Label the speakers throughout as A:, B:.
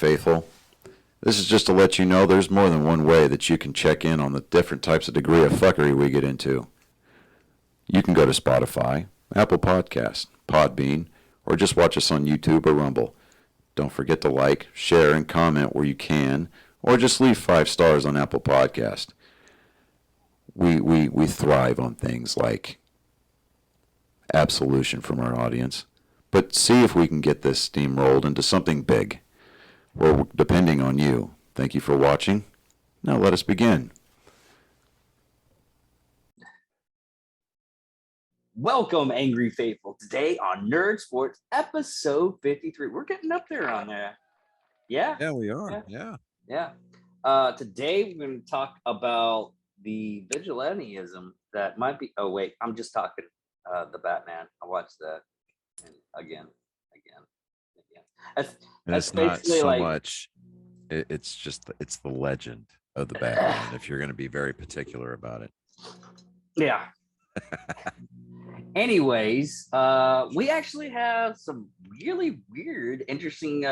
A: faithful. This is just to let you know there's more than one way that you can check in on the different types of degree of fuckery we get into. You can go to Spotify, Apple Podcasts, Podbean, or just watch us on YouTube or Rumble. Don't forget to like, share, and comment where you can, or just leave 5 stars on Apple Podcast. We thrive on things like absolution from our audience, but see if we can get this steamrolled into something big. We're depending on you. Thank you for watching. Now let us begin.
B: Welcome, Angry Faithful. Today on Nerd Sports, episode 53. We're getting up there on there. Yeah.
A: Yeah, we are. Yeah.
B: Today we're going to talk about the vigilantism that might be. Oh, wait. I'm just talking the Batman. I watched that again.
A: That's not so like, much. It's just it's the legend of the Batman. If you're going to be very particular about it.
B: Yeah. Anyways, we actually have some really weird, interesting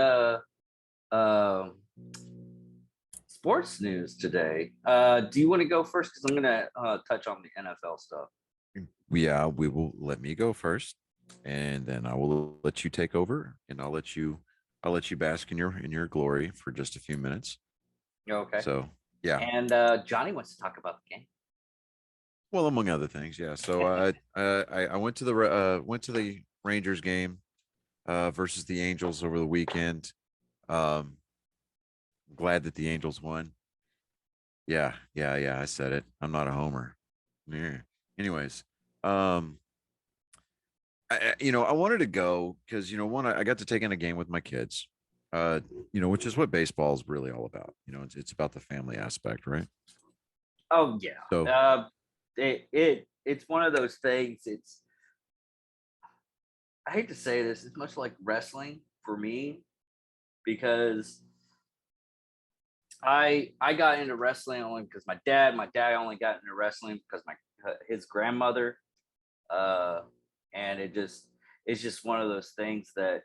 B: sports news today. Do you want to go first? Because I'm going to touch on the NFL stuff.
A: Yeah, we will. Let me go first, and then I will let you take over, and I'll let you bask in your glory for just a few minutes.
B: Okay.
A: So yeah.
B: And Johnny wants to talk about the game.
A: Well, among other things, yeah. So I went to the Rangers game versus the Angels over the weekend. Glad that the Angels won. Yeah. I said it. I'm not a homer. Yeah. Anyways, I wanted to go because I got to take in a game with my kids. Which is what baseball is really all about. It's about the family aspect, right?
B: Oh yeah. So it's one of those things. I hate to say this, it's much like wrestling for me, because I got into wrestling only because my dad only got into wrestling because his grandmother, and it's just one of those things that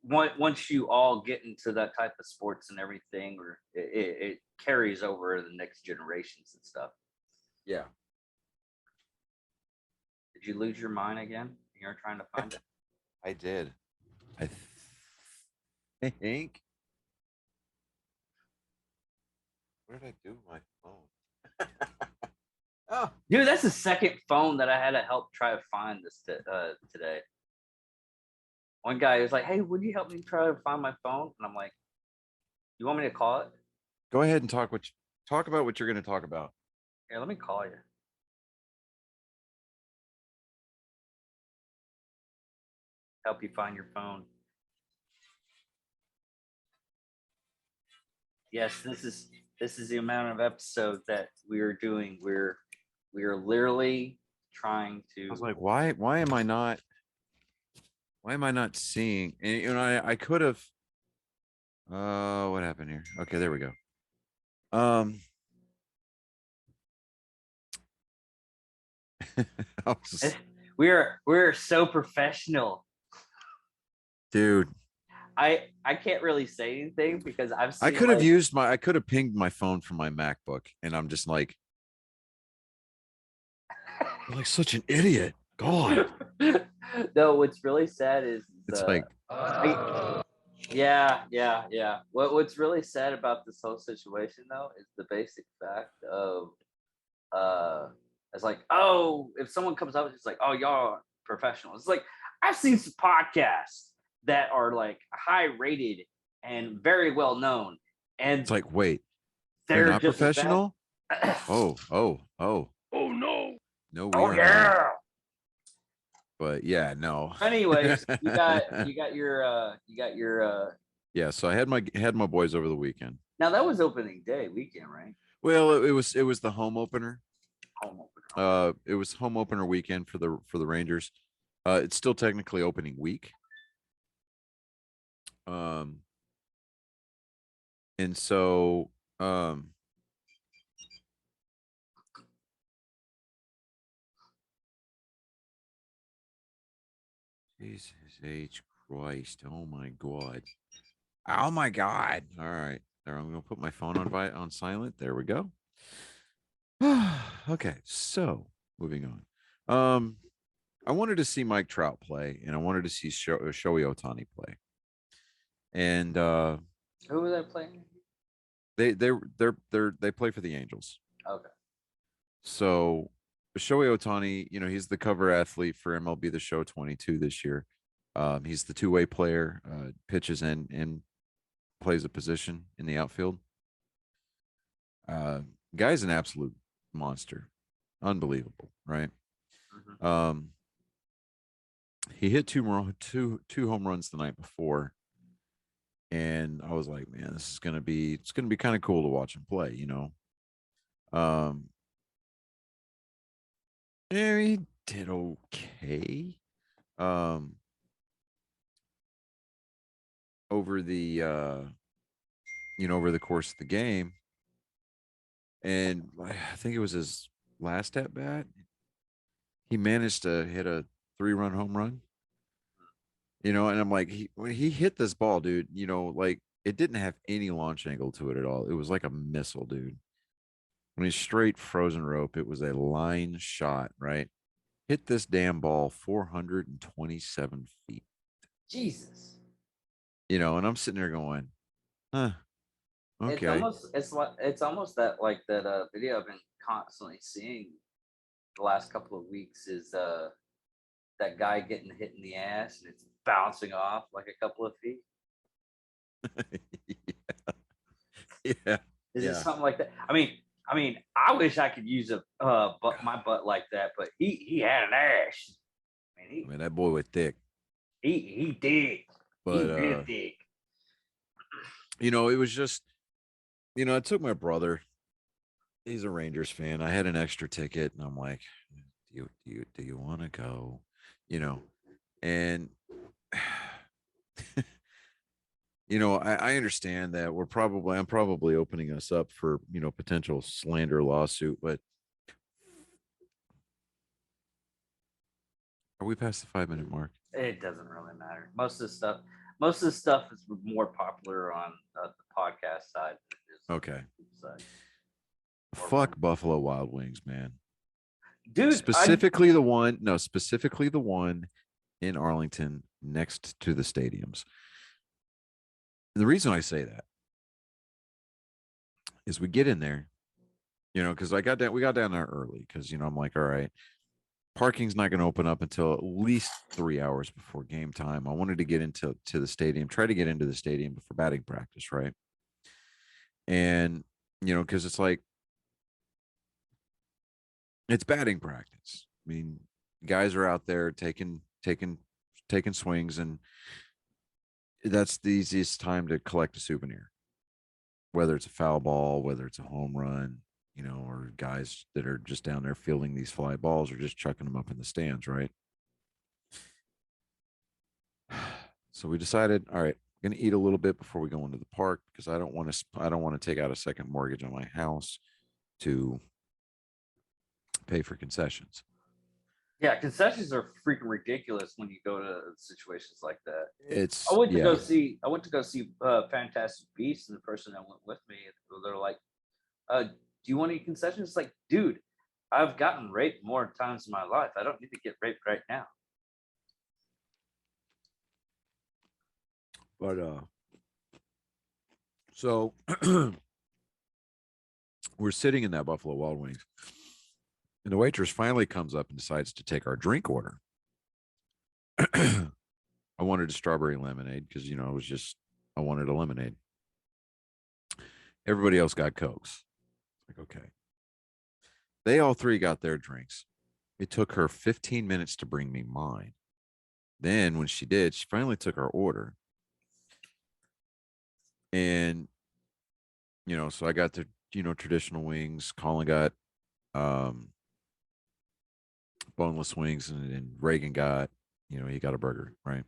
B: once you all get into that type of sports and everything, or it carries over to the next generations and stuff.
A: Yeah.
B: Did you lose your mind again? You're trying to find it.
A: I did. I think. Where did I do my phone?
B: Oh, dude, that's the second phone that I had to help try to find this today. One guy was like, "Hey, would you help me try to find my phone?" And I'm like, "You want me to call it?"
A: Go ahead and talk about what you're going to talk about.
B: Here, let me call you. Help you find your phone. Yes, this is the amount of episodes that we are doing. We are literally trying to.
A: I was like, why am I not seeing? And I could have. What happened here? Okay, there we go.
B: We're so professional,
A: dude.
B: I can't really say anything because
A: I could have pinged my phone from my MacBook, and I'm just like, you're like such an idiot. God.
B: No, what's really sad is
A: it's like,
B: yeah. What's really sad about this whole situation though is the basic fact of it's like, oh, if someone comes up, it's like, oh, y'all are professionals. It's like, I've seen some podcasts that are like high rated and very well known, and
A: it's like, wait,
B: they're
A: not
B: just
A: professional. Oh
B: no,
A: we are not. But yeah, no.
B: Anyways, you got your
A: yeah. So I had my boys over the weekend.
B: Now that was opening day weekend, right?
A: Well, it was the home opener.
B: Home opener.
A: It was home opener weekend for the Rangers. It's still technically opening week. And so Jesus H. Christ. Oh my God. Oh my God. All right. There, I'm gonna put my phone on silent. There we go. Okay, so moving on. I wanted to see Mike Trout play, and I wanted to see Shohei Ohtani play. And
B: Who was I playing?
A: they play for the Angels.
B: Okay.
A: So Shohei Ohtani, he's the cover athlete for MLB The Show 22 this year. He's the two-way player, pitches and plays a position in the outfield. Uh, Guy's an absolute monster, unbelievable, right?
B: Mhm.
A: He hit two home runs the night before, and I was like, man, it's gonna be kind of cool to watch him play. Um, yeah, he did okay. Um, over the over the course of the game, and I think it was his last at bat. He managed to hit a 3-run home run. And I'm like, when he hit this ball, dude, like it didn't have any launch angle to it at all. It was like a missile, dude. When he's straight frozen rope, it was a line shot, right? Hit this damn ball 427 feet.
B: Jesus.
A: And I'm sitting there going, huh,
B: It's
A: okay.
B: almost it's almost that like that video I've been constantly seeing the last couple of weeks is that guy getting hit in the ass and it's bouncing off like a couple of feet.
A: Yeah.
B: Is it
A: Yeah.
B: something like that? I mean, I wish I could use a my butt like that, but he had an ass. I mean,
A: I mean, that boy was thick,
B: he did. He
A: but
B: real thick.
A: it was just, I took my brother. He's a Rangers fan. I had an extra ticket, and I'm like, do you want to go? And I understand that I'm probably opening us up for potential slander lawsuit, but are we past the 5-minute mark?
B: It doesn't really matter. Most of the stuff is more popular on the podcast side than it is on
A: Okay.
B: the YouTube side.
A: Fuck Buffalo Wild Wings, man.
B: Dude,
A: Specifically the one in Arlington next to the stadiums. And the reason I say that is we get in there, because we got down there early because I'm like, all right, parking's not going to open up until at least 3 hours before game time. I wanted to get into the stadium, try to get into the stadium before batting practice, right? And because it's like it's batting practice. I mean, guys are out there taking swings, and that's the easiest time to collect a souvenir, whether it's a foul ball, whether it's a home run, or guys that are just down there fielding these fly balls or just chucking them up in the stands, right? So we decided, all right, I'm going to eat a little bit before we go into the park because I don't want to take out a second mortgage on my house to pay for concessions.
B: yeah, concessions are freaking ridiculous when you go to situations like that.
A: It's yeah.
B: I went to go see Fantastic Beasts, and the person that went with me, they're like, "Do you want any concessions?" It's like, dude, I've gotten raped more times in my life. I don't need to get raped right now.
A: But so we're sitting in that Buffalo Wild Wings, and the waitress finally comes up and decides to take our drink order. I wanted a strawberry lemonade because I wanted a lemonade. Everybody else got Cokes. Like, okay. They all three got their drinks. It took her 15 minutes to bring me mine. Then when she did, she finally took our order. And, so I got the, traditional wings. Colin got boneless wings, and Reagan got, he got a burger, right?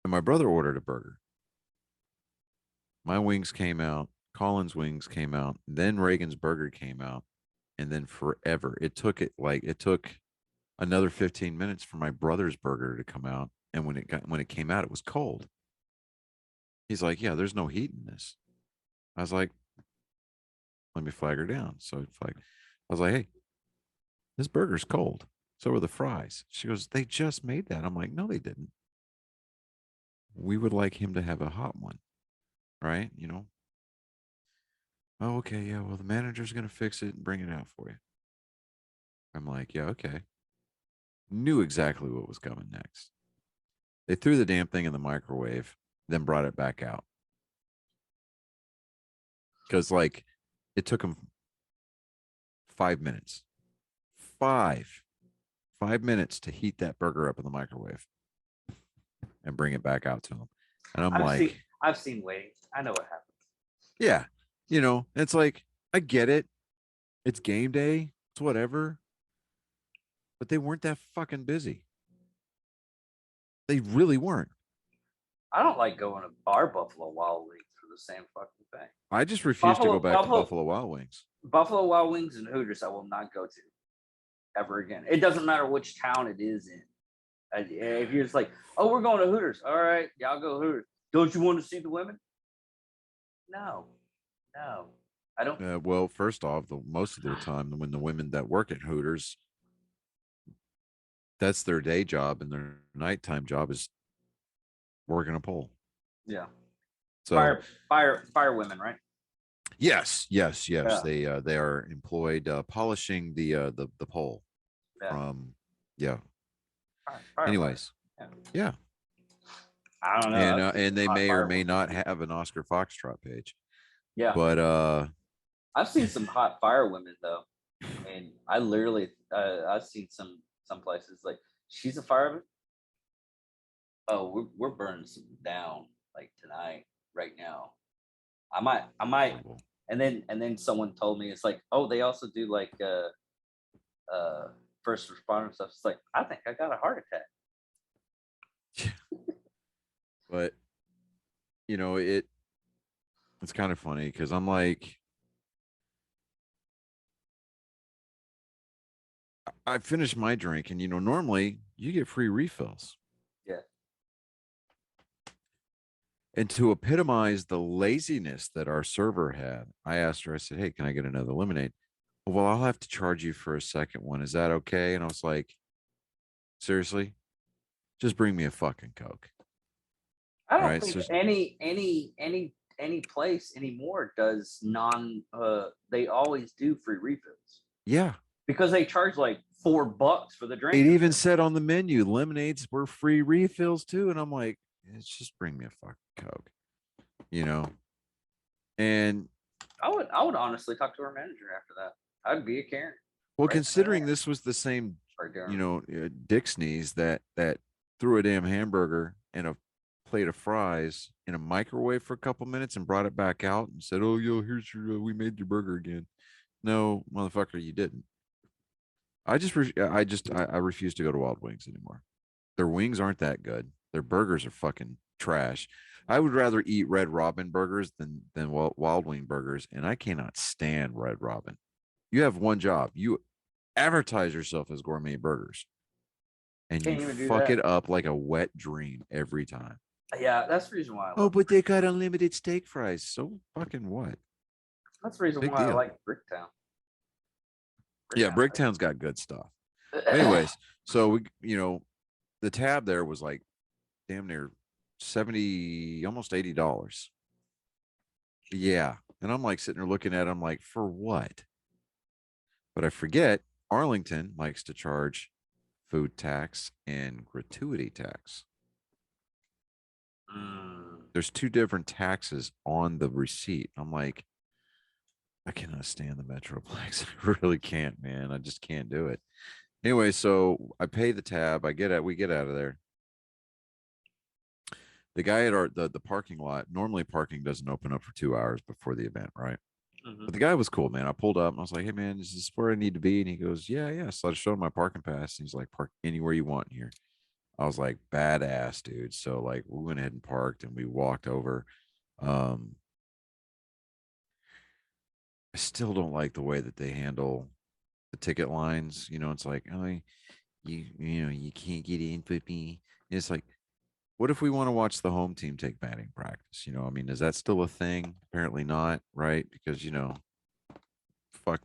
A: And my brother ordered a burger. My wings came out. Colin's wings came out. Then Reagan's burger came out. And then forever. It took another 15 minutes for my brother's burger to come out. And when it came out, it was cold. He's like, yeah, there's no heat in this. I was like, let me flag her down. So I was like, hey, this burger's cold. So are the fries. She goes, they just made that. I'm like, no, they didn't. We would like him to have a hot one, right? Oh, okay, yeah. Well, the manager's gonna fix it and bring it out for you. I'm like, yeah, okay. Knew exactly what was coming next. They threw the damn thing in the microwave, then brought it back out. Because like it took them 5 minutes. Five. 5 minutes to heat that burger up in the microwave and bring it back out to them. And I'm like,
B: I've seen waiting. I know what happens.
A: yeah, it's like, I get it. It's game day. It's whatever. But they weren't that fucking busy. They really weren't.
B: I don't like going to our Buffalo Wild Wings for the same fucking thing.
A: I just refuse to go back to Buffalo Wild Wings.
B: Buffalo Wild Wings and Hooters, I will not go to ever again. It doesn't matter which town it is in. If you're just like, oh, we're going to Hooters. All right, y'all go Hooters. Don't you want to see the women? No. I don't.
A: Well, first off, most of the time, when the women that work at Hooters, that's their day job, and their nighttime job is working a pole.
B: Yeah.
A: So
B: fire women, right?
A: yes. Yeah. They are employed polishing the pole from Anyways, yeah.
B: I don't know.
A: And they may or may not have an Oscar Foxtrot page.
B: Yeah.
A: But
B: I've seen some hot fire women though, and I literally I've seen some places like she's a fireman. Oh, we're burning some down like tonight, right now. I might, and then someone told me it's like, oh, they also do like first responder stuff. It's like, I think I got a heart attack.
A: But it's kind of funny because I'm like, I finished my drink, and normally you get free refills.
B: Yeah.
A: And to epitomize the laziness that our server had, I asked her, I said, hey, can I get another lemonade? Well, I'll have to charge you for a second one. Is that okay? And I was like, seriously? Just bring me a fucking Coke.
B: I don't think any place anymore does they always do free refills.
A: Yeah.
B: Because they charge like $4 for the drink.
A: It even said on the menu, lemonades were free refills too. And I'm like, it's just bring me a fucking Coke. And
B: I would honestly talk to our manager after that. I'd be a Karen.
A: Well, considering this was the same, dick sneeze that threw a damn hamburger and a plate of fries in a microwave for a couple minutes and brought it back out and said, "Oh, yo, here's your, we made your burger again." No, motherfucker, you didn't. I refuse to go to Wild Wings anymore. Their wings aren't that good. Their burgers are fucking trash. I would rather eat Red Robin burgers than Wild Wing burgers, and I cannot stand Red Robin. You have one job. You advertise yourself as gourmet burgers, and you fuck it up like a wet dream every time.
B: Yeah, that's the reason why.
A: But they got unlimited steak fries. So fucking what?
B: That's the reason why I like Bricktown.
A: Yeah, Bricktown's got good stuff. Anyways, so we, the tab there was like damn near $70, almost $80. Yeah, and I'm like sitting there looking at it, I'm like, for what? But I forget Arlington likes to charge food tax and gratuity tax. There's two different taxes on the receipt. I'm like, I cannot stand the Metroplex. I really can't, man. I just can't do it. Anyway, so I pay the tab. We get out of there. The guy at the parking lot, normally parking doesn't open up for 2 hours before the event, right? Mm-hmm. But the guy was cool, man. I pulled up and I was like, hey, man, is this where I need to be? And he goes, yeah. So I showed him my parking pass. And he's like, park anywhere you want here. I was like, badass, dude. So like we went ahead and parked and we walked over. I still don't like the way that they handle the ticket lines. It's like, oh, you can't get in with me. It's like, what if we want to watch the home team take batting practice? I mean, is that still a thing? Apparently not, right? Because fuck,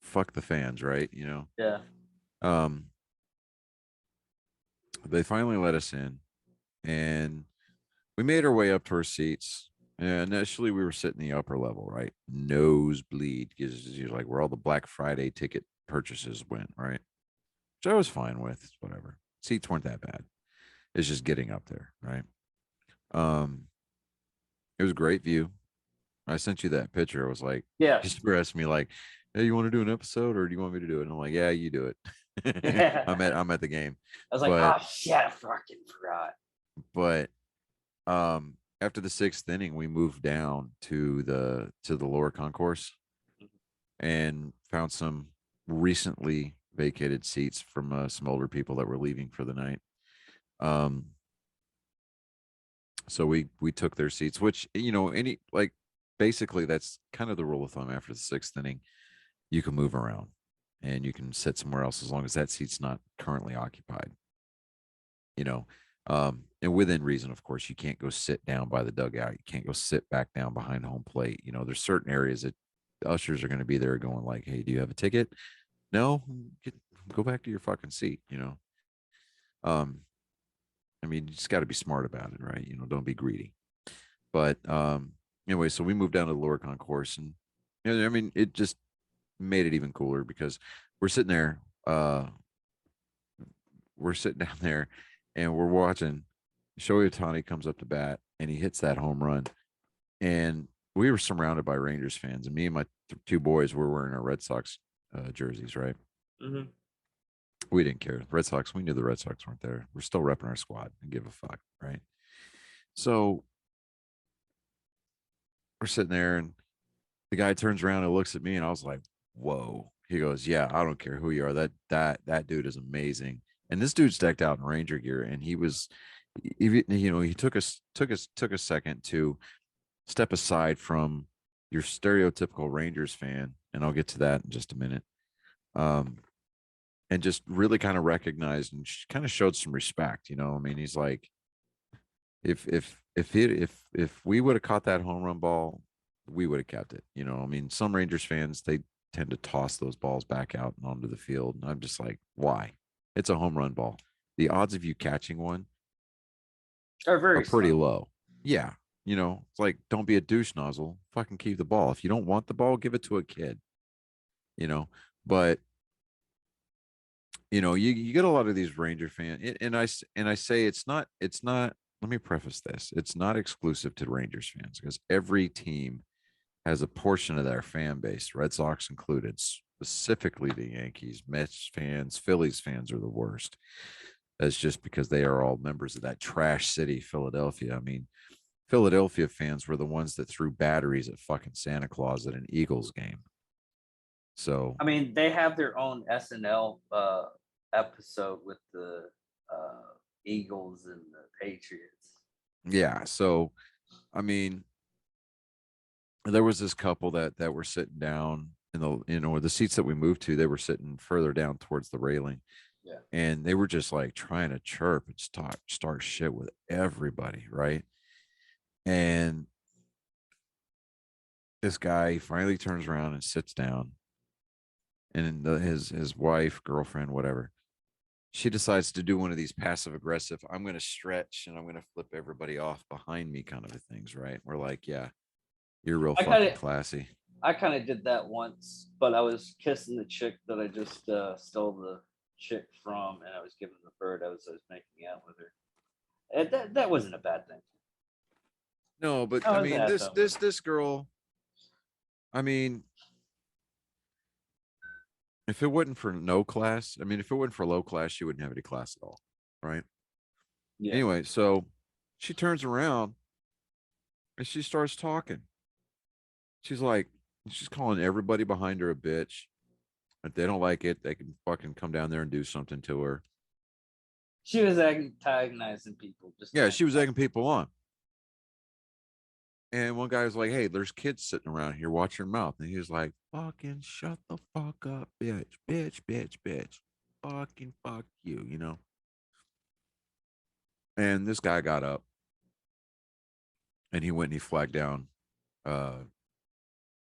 A: fuck the fans, right?
B: Yeah.
A: Um, they finally let us in, and we made our way up to our seats. And initially, we were sitting in the upper level, right? Nosebleed, because you're like where all the Black Friday ticket purchases went, right? Which I was fine with, whatever. Seats weren't that bad. It's just getting up there, right? Um, it was a great view. I sent you that picture. I was like,
B: Yeah.
A: you were asking me like, "Hey, you want to do an episode, or do you want me to do it?" And I'm like, "Yeah, you do it." I'm
B: I
A: at the game,
B: was like,
A: but
B: oh shit, I fucking forgot.
A: but after the sixth inning, we moved down to the lower concourse and found some recently vacated seats from some older people that were leaving for the night. Um, so we took their seats, which any like basically that's kind of the rule of thumb. After the sixth inning, you can move around and you can sit somewhere else as long as that seat's not currently occupied. You know, and within reason, of course, you can't go sit down by the dugout. You can't go sit back down behind home plate. There's certain areas that the ushers are going to be there going like, "Hey, do you have a ticket? No, go back to your fucking seat." Um, I mean, you just got to be smart about it, right? Don't be greedy. But anyway, so we moved down to the lower concourse, and I mean, it just made it even cooler because we're sitting there, we're sitting down there, and we're watching. Shohei Ohtani comes up to bat, and he hits that home run, and we were surrounded by Rangers fans, and me and my two boys were wearing our Red Sox jerseys, right?
B: Mm-hmm.
A: We didn't care. Red Sox, we knew the Red Sox weren't there. We're still repping our squad and give a fuck, right? So we're sitting there, and the guy turns around and looks at me, and I was like, "Whoa!" He goes, "Yeah, I don't care who you are. That dude is amazing." And this dude's decked out in Ranger gear, and he took a second to step aside from your stereotypical Rangers fan, and I'll get to that in just a minute. Um, and just really kind of recognized and kind of showed some respect. I mean, he's like, if we would have caught that home run ball, we would have kept it. I mean, some Rangers fans, they tend to toss those balls back out and onto the field, and I'm just like, why? It's a home run ball. The odds of you catching one
B: Are
A: are
B: very
A: pretty
B: slim.
A: low. Yeah, it's like, don't be a douche nozzle. Fucking keep the ball. If you don't want the ball, give it to a kid. You know, but you get a lot of these Ranger fans, and I say it's not. Let me preface this: it's not exclusive to Rangers fans because every team has a portion of their fan base, Red Sox included, specifically the Yankees, Mets fans, Phillies fans are the worst. That's just because they are all members of that trash city, Philadelphia. I mean, Philadelphia fans were the ones that threw batteries at fucking Santa Claus at an Eagles game. So
B: I mean, they have their own SNL episode with the Eagles and the Patriots.
A: yeah, so I mean, there was this couple that were sitting down in the seats that we moved to. They were sitting further down towards the railing,
B: Yeah.
A: and they were just like trying to chirp and start shit with everybody, right? And this guy finally turns around and sits down, and his wife, girlfriend, whatever, she decides to do one of these passive aggressive, I'm going to stretch and I'm going to flip everybody off behind me kind of things, right? We're like, yeah, you're real
B: I kind
A: fucking
B: of
A: classy.
B: I kind of did that once, but I was kissing the chick that I just stole the chick from, and I was giving the bird. I was making out with her. And that wasn't a bad thing.
A: No, but
B: I
A: I
B: was
A: mean,
B: at
A: this girl, I mean, if it wasn't for no class, I mean, if it wasn't for low class, she wouldn't have any class at all, right?
B: Yeah.
A: Anyway, so she turns around and she starts talking. She's like, she's calling everybody behind her a bitch. If they don't like it, they can fucking come down there and do something to her.
B: She was antagonizing people. Just
A: Yeah, she was egging people on. And one guy was like, "Hey, there's kids sitting around here. Watch your mouth." And he was like, "Fucking shut the fuck up, bitch, bitch, bitch, bitch. Fucking fuck you," And this guy got up and he went and he flagged down uh,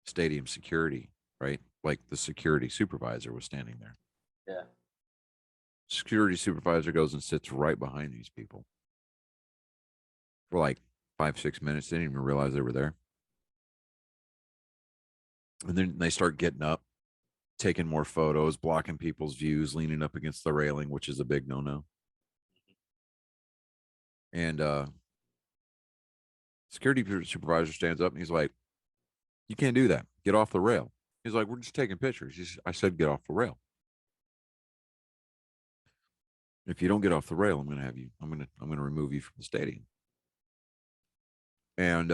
A: stadium security, right? Like the security supervisor was standing there.
B: Yeah.
A: Security supervisor goes and sits right behind these people for like 5, 6 minutes. They didn't even realize they were there. And then they start getting up, taking more photos, blocking people's views, leaning up against the railing, which is a big no-no. And security supervisor stands up and he's like, "You can't do that. Get off the rail." He's like, "We're just taking pictures." I said, "Get off the rail. If you don't get off the rail, I'm going to have you. I'm going to remove you from the stadium." And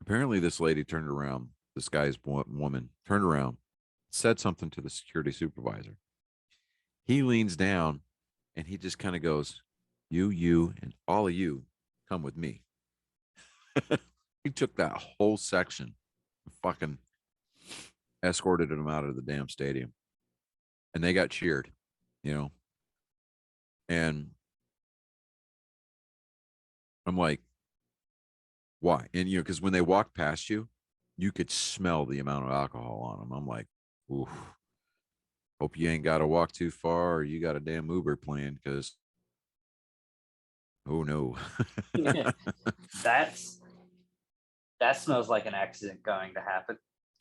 A: apparently, this lady turned around. This guy's woman turned around, said something to the security supervisor. He leans down and he just kind of goes, you, and all of you come with me." He took that whole section and fucking escorted them out of the damn stadium. And they got cheered, you know. And I'm like, why? And, because when they walked past you, you could smell the amount of alcohol on them. I'm like, oof, hope you ain't got to walk too far or you got a damn Uber plan because, oh no.
B: That's that smells like an accident going to happen.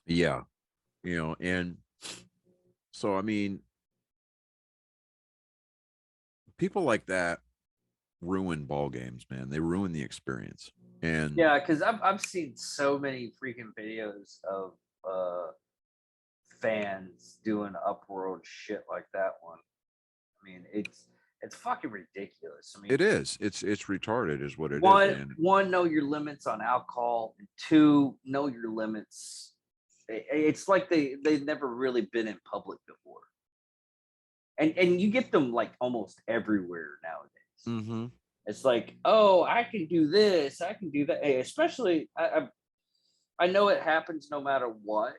A: Yeah. And so, I mean, people like that ruin ball games, man. They ruin the experience. And
B: Yeah, because I've seen so many freaking videos of fans doing upworld shit like that one. I mean, it's fucking ridiculous. I mean,
A: it is. It's retarded, is what it is,
B: one
A: man.
B: one know your limits on alcohol, and two know your limits. It's like they've never really been in public before, and you get them like almost everywhere nowadays.
A: Mm-hmm.
B: It's like, oh, I can do this, I can do that. Especially, I know it happens no matter what,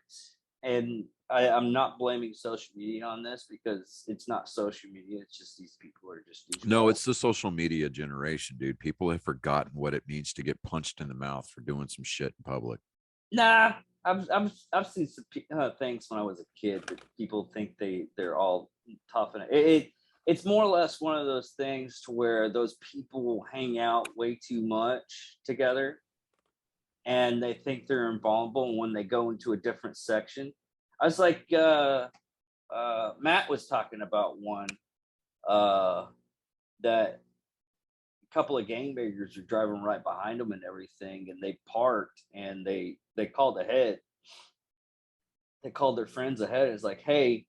B: and I'm not blaming social media on this because it's not social media. It's just these people are just
A: No,
B: doucheballs.
A: it's the social media generation, dude. People have forgotten what it means to get punched in the mouth for doing some shit in public.
B: Nah, I've seen some things when I was a kid that people think they're all tough, and it's more or less one of those things to where those people will hang out way too much together, and they think they're invulnerable. And when they go into a different section, I was like, Matt was talking about one uh, that a couple of gangbangers are driving right behind them and everything, and they parked and they called ahead. They called their friends ahead. It's like, hey,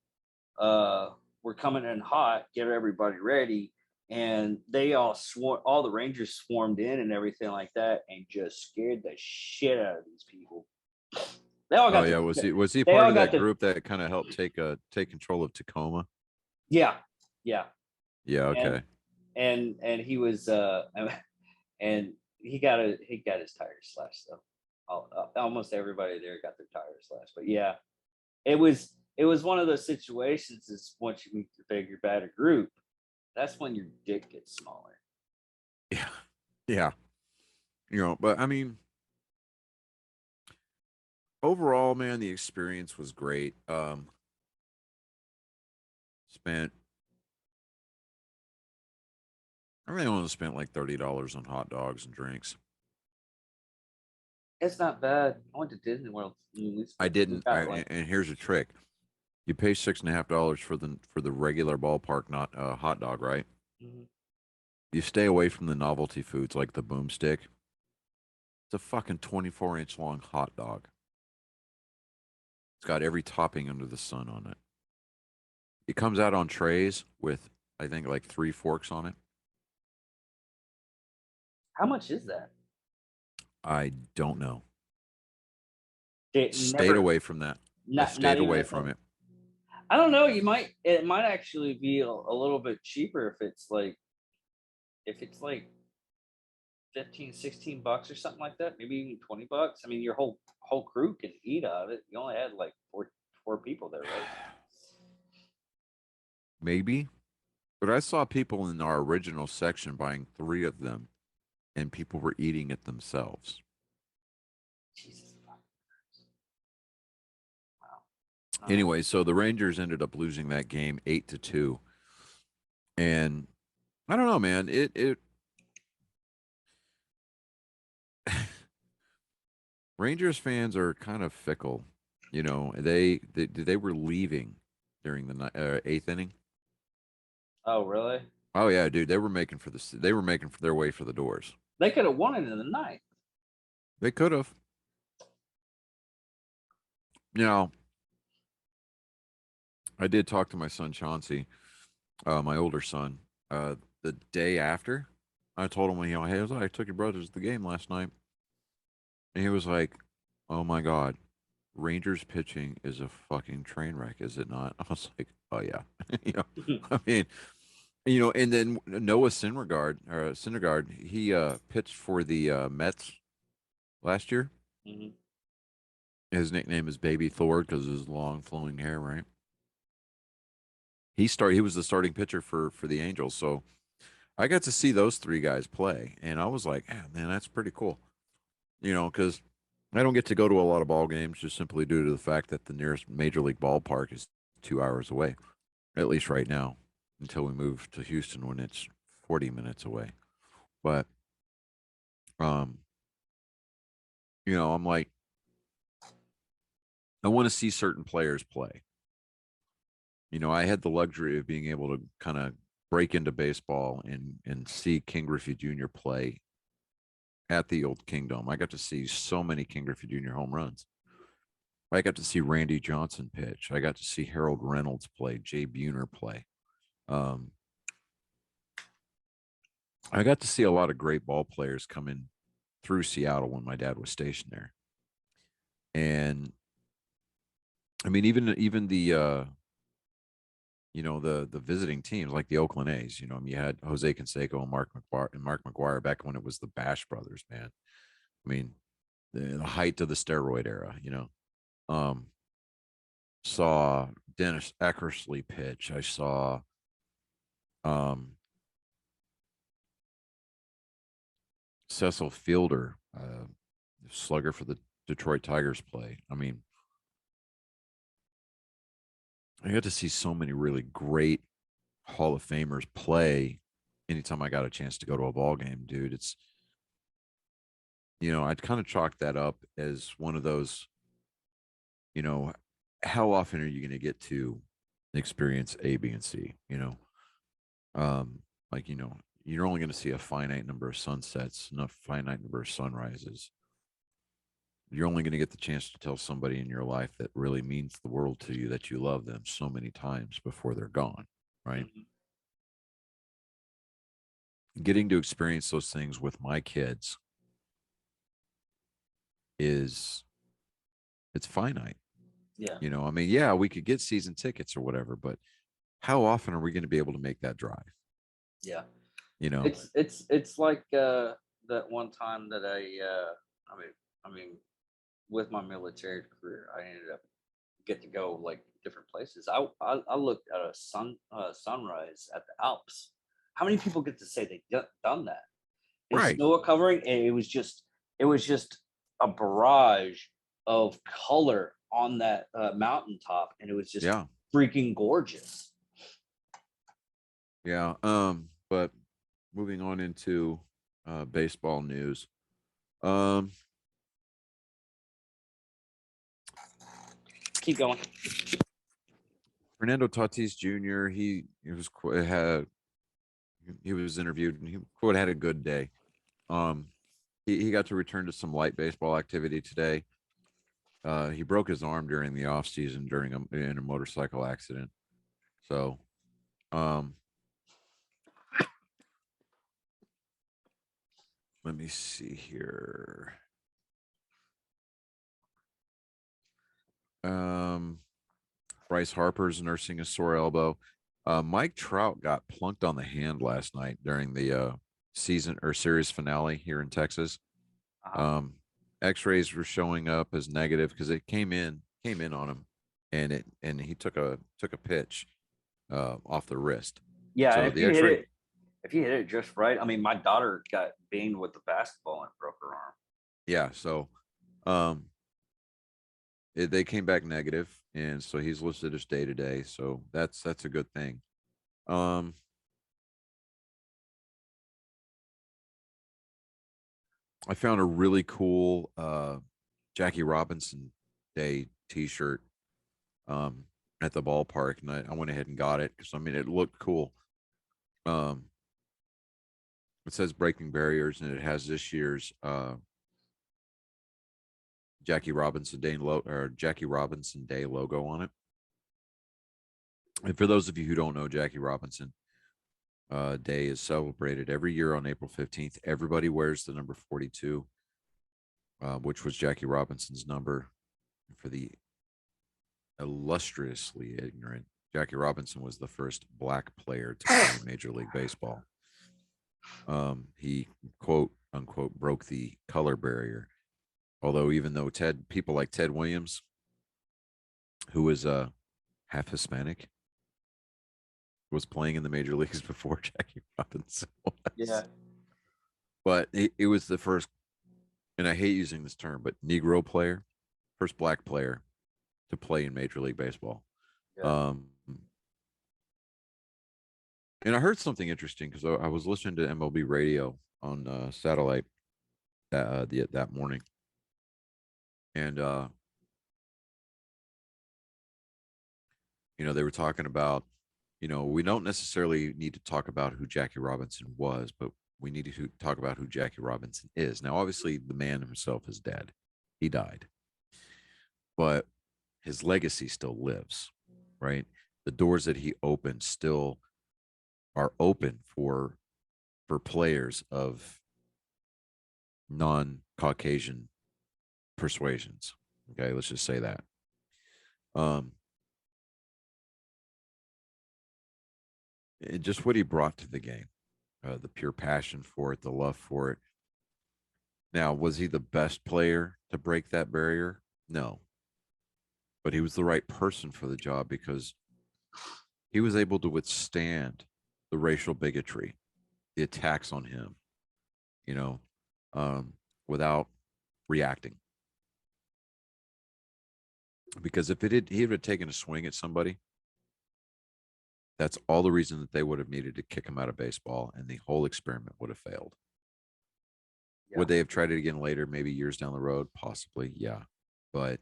B: we're coming in hot. Get everybody ready. And they all the Rangers swarmed in and everything like that, and just scared the shit out of these people. They all
A: Oh
B: got
A: yeah,
B: their,
A: was he
B: they
A: part
B: all
A: of
B: got
A: that
B: their,
A: group that kind of helped take control of Tacoma?
B: yeah, yeah.
A: Yeah,
B: And
A: okay.
B: and he was and he got his tires slashed though. Almost everybody there got their tires slashed. But yeah, it was one of those situations. Is once you meet your bigger, better group, that's when your dick gets smaller.
A: Yeah. Yeah. But I mean, overall, man, the experience was great. Spent I really only spent like $30 on hot dogs and drinks.
B: It's not bad. I went to Disney World.
A: I
B: We
A: didn't.
B: got like
A: And here's a trick: you pay $6.50 for the regular ballpark, not hot dog, right?
B: mhm.
A: You stay away from the novelty foods like the boomstick. It's a fucking 24-inch long hot dog. It's got every topping under the sun on it. It comes out on trays with, I think, like 3 forks on it.
B: How much is that?
A: I don't know.
B: It
A: Stayed
B: never,
A: away from that. I
B: not
A: stayed
B: even
A: away
B: a
A: from
B: thought.
A: it.
B: I don't know. It might actually be a little bit cheaper if it's like 15, $16 or something like that. Maybe even $20. I mean, your whole crew can eat out of it. You only had like four people there, right?
A: maybe. But I saw people in our original section buying 3 of them, and people were eating it themselves.
B: Jesus. Wow.
A: Anyway, so the Rangers ended up losing that game 8-2. And I don't know, man. It Rangers fans are kind of fickle. You know, they were leaving during the 8th inning.
B: Oh, really?
A: Oh yeah, dude, they were making for their way for the doors.
B: They could have won it in the ninth.
A: They could have. You know, I did talk to my son Chauncey, my older son, the day after. I told him, you know, hey, I took your brothers to the game last night, and he was like, "Oh my god, Rangers pitching is a fucking train wreck, is it not?" I was like, "Oh yeah," you know. I mean, you know, and then Noah Syndergaard, he pitched for the Mets last year.
B: Mhm.
A: His nickname is Baby Thor because of his long flowing hair, right? He was the starting pitcher for the Angels, so I got to see those 3 guys play, and I was like, ah, man, that's pretty cool. You know, because I don't get to go to a lot of ball games just simply due to the fact that the nearest major league ballpark is 2 hours away, at least right now, until we move to Houston when it's 40 minutes away. But um, you know, I'm like, I want to see certain players play. You know, I had the luxury of being able to kind of break into baseball and see King Griffey Jr. play at the old Kingdom. I got to see so many King Griffey Jr. home runs. I got to see Randy Johnson pitch. I got to see Harold Reynolds play, Jay Buhner play. Um, I got to see a lot of great ball players come in through Seattle when my dad was stationed there. And I mean, even the you know, the visiting teams like the Oakland A's. You know, I mean, you had Jose Canseco and Mark McGuire back when it was the Bash brothers, man. I mean, the height of the steroid era. You know, um, saw Dennis Eckersley pitch. I saw um, Cecil Fielder, slugger for the Detroit Tigers, play. I mean, I got to see so many really great Hall of Famers play anytime I got a chance to go to a ball game, dude. It's, you know, I'd kind of chalk that up as one of those, you know, how often are you going to get to experience A, B, and C, you know? Um, like, you know, you're only going to see a finite number of sunsets, not finite number of sunrises. You're only going to get the chance to tell somebody in your life that really means the world to you that you love them so many times before they're gone, right?
B: Mhm.
A: Getting to experience those things with my kids is it's finite.
B: Yeah.
A: You know, I mean, yeah, we could get season tickets or whatever, but how often are we going to be able to make that drive?
B: Yeah.
A: You know,
B: It's like that one time that I mean with my military career I ended up get to go like different places. I looked at a sunrise at the Alps. How many people get to say they done that? And
A: right?
B: snow covering, and it was just a barrage of color on that mountaintop, and it was just
A: Yeah,
B: freaking gorgeous.
A: yeah. But moving on into baseball news. Um,
B: Keep going.
A: Fernando Tatis Jr. He was interviewed and he quote had a good day. Um, he got to return to some light baseball activity today. He broke his arm during the off season in a motorcycle accident. So, um, let me see here. Um, Bryce Harper's nursing a sore elbow. Mike Trout got plunked on the hand last night during the season or series finale here in Texas.
B: Uh-huh.
A: Um, X-rays were showing up as negative because it came in on him, and he took a pitch. off the wrist.
B: Yeah,
A: So the X-ray,
B: if you hit it just right, I mean, my daughter got beamed with the basketball and broke her arm.
A: yeah. So um, they came back negative, and so he's listed as day to day. So that's a good thing. Um, I found a really cool Jackie Robinson Day T-shirt um, at the ballpark, and I went ahead and got it because I mean it looked cool. Um, it says breaking barriers, and it has this year's Jackie Robinson Day logo on it. And for those of you who don't know, Jackie Robinson Day is celebrated every year on April 15th. Everybody wears the number 42, which was Jackie Robinson's number. For the illustriously ignorant, Jackie Robinson was the first black player to play in Major League Baseball. He quote unquote broke the color barrier. Although even though people like Ted Williams, who was half Hispanic, was playing in the major leagues before Jackie Robinson was.
B: Yeah.
A: But it was the first, and I hate using this term, but Negro player, first black player to play in Major League Baseball.
B: Yeah.
A: And I heard something interesting because I was listening to MLB radio on satellite that morning, and they were talking about, we don't necessarily need to talk about who Jackie Robinson was, but we need to talk about who Jackie Robinson is. Now, obviously, the man himself is dead; he died, but his legacy still lives, right? The doors that he opened still are open for players of non-Caucasian persuasions. Okay, let's just say that. Um, and just what he brought to the game, the pure passion for it, the love for it. Now, was he the best player to break that barrier? No, but he was the right person for the job because he was able to withstand the racial bigotry, the attacks on him, you know, without reacting. Because if he would have taken a swing at somebody, that's all the reason that they would have needed to kick him out of baseball, and the whole experiment would have failed.
B: Yeah.
A: Would they have tried it again later, maybe years down the road? Possibly, yeah. But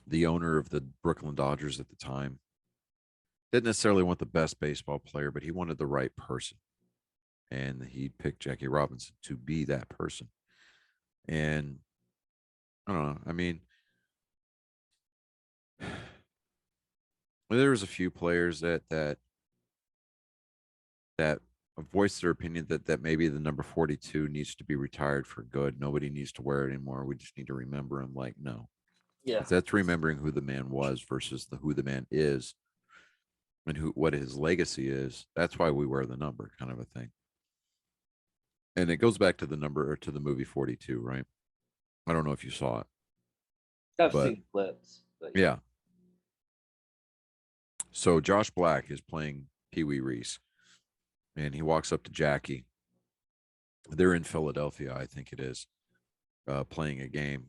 A: the owner of the Brooklyn Dodgers at the time didn't necessarily want the best baseball player, but he wanted the right person. And he picked Jackie Robinson to be that person. And I don't know. I mean, there was a few players that voiced their opinion that maybe the number 42 needs to be retired for good. Nobody needs to wear it anymore. We just need to remember him. Like, no,
B: Yeah.
A: that's remembering who the man was versus who the man is and what his legacy is. That's why we wear the number, kind of a thing. And it goes back to the number or to the movie 42, right? I don't know if you saw it,
B: I've
A: but
B: seen clips, but
A: yeah. So Josh Black is playing Pee Wee Reese, and he walks up to Jackie. They're in Philadelphia, I think it is, playing a game.